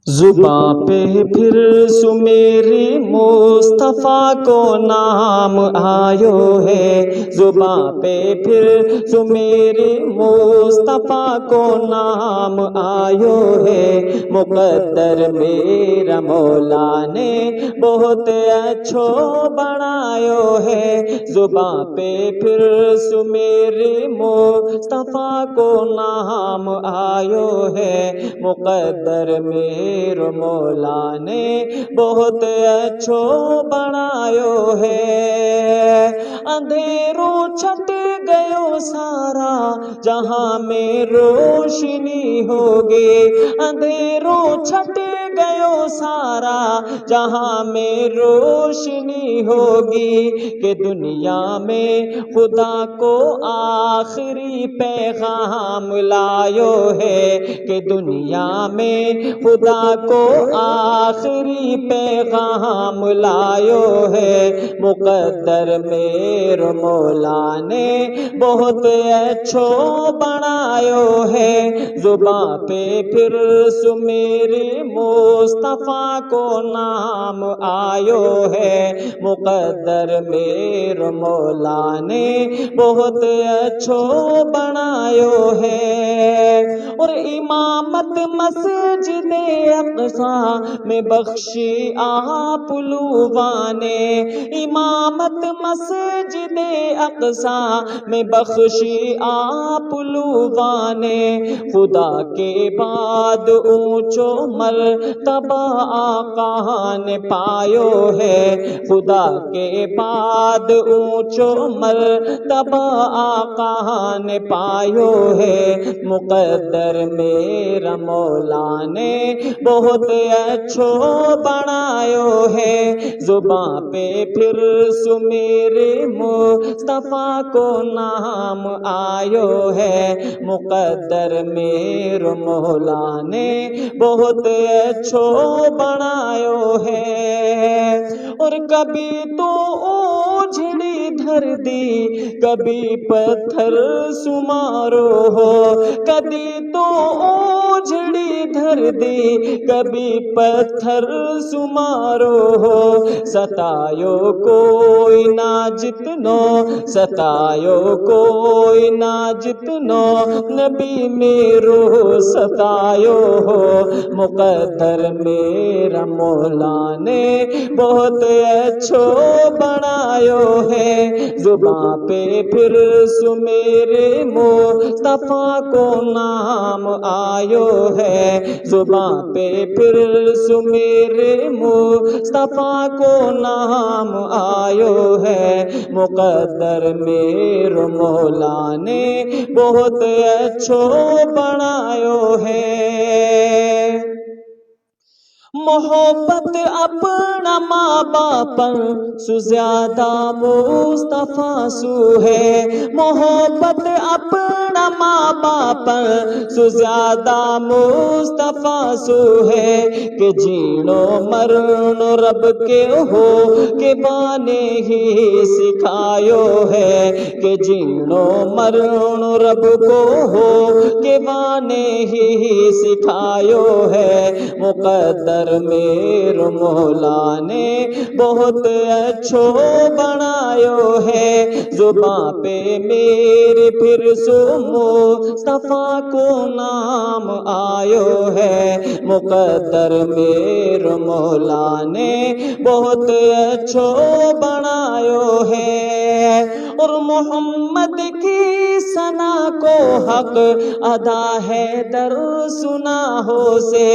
زباں پہ پھر سو میری مصطفیٰ کو نام آیو ہے، زباں پہ پھر سو میری مصطفیٰ کو نام آیو ہے، مقدر میرا مولا نے بہت اچھو بنایو ہے، زباں پہ پھر سو میری مصطفیٰ کو نام آیو ہے، مقدر میرے مولا نے بہت اچھو بنایو ہے، اندھیروں چھٹ گیو سارا جہاں میں روشنی ہوگی، اندھیروں چھٹ گیو سارا جہاں میں روشنی ہوگی، کہ دنیا میں خدا کو آخری پیغام لایو ہے، کہ دنیا میں خدا کو آخری پیغام لایو ہے، مقدر میرے مولا نے بہت اچھو بنایو ہے، زباں پہ پھر سو میری مصطفیٰ کو نام آیو ہے، مقدر میرے مولا نے بہت اچھو بنایو ہے، اور امامت مسجد اقصیٰ میں بخشی آپ لوگوں نے، امامت مسجد اقصیٰ میں بخشی آپ لوگوں نے، خدا کے بعد اونچو مرتبہ آقا نے پایو ہے، خدا کے بعد اونچو مرتبہ آقا نے پایو ہے، مقدر میرا مولا نے بہت اچھو بنایو ہے، زباں پہ پھر سو میرے مصطفیٰ کو نام آیو ہے، مقدر میرے مولا نے بہت اچھو بنایو ہے، اور کبھی تو اوجھڑی دھر دی کبھی پتھر سمارو ہو، کبھی تو اوجھڑی دھر دی کبھی پتھر سمارو ہو، ستایو کوئی نہ جتنو، ستایو کوئی نہ جتنو، نبی میرو ستایو ہو، مقدر میرا مولا نے بہت اچھو بنایو ہے، زباں پہ پھر سو میرے مصطفیٰ کو نام آیو ہے، زباں پہ پھر سو میرے مصطفیٰ کو نام آیو ہے، مقدر میرے مولا نے بہت اچھو بنایو ہے، محبت اپنا ماں باپ سو زیادہ مصطفیٰ سو ہے، محبت اپنا ماں باپ سو زیادہ مصطفیٰ سو ہے، کہ جینو مرنو رب کے ہو کہ بانے ہی سکھایو ہے، کہ جینو مرنو رب کو ہو کہ بانے ہی سکھایو ہے، مقدر میرے مولا نے بہت اچھو بنایو ہے، زباں پہ میرے پھر سو مصطفیٰ کو نام آیو ہے، مقدر میرے مولا نے بہت اچھو بنایو ہے، اور محمد کی ثنا کو حق ادا ہے در سناہو سے،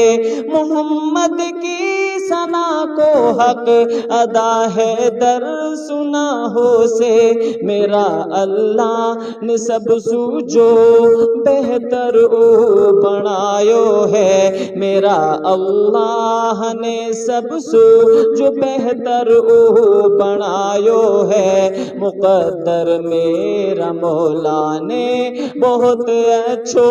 محمد کی ثنا کو حق ادا ہے در سناہو سے، میرا اللہ نے سب سو جو بہتر او بنایو ہے، میرا اللہ نے سب سو جو بہتر او بنایو ہے، مقدر میرا مولا نے بہت اچھو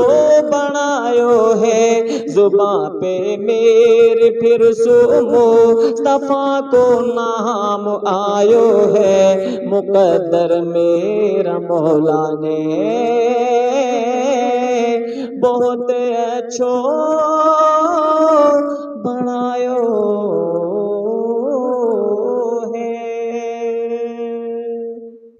بنایو ہے، زباں پہ میرے پھر سو مصطفیٰ کو نام آیو ہے، مقدر میرا مولا نے بہت اچھو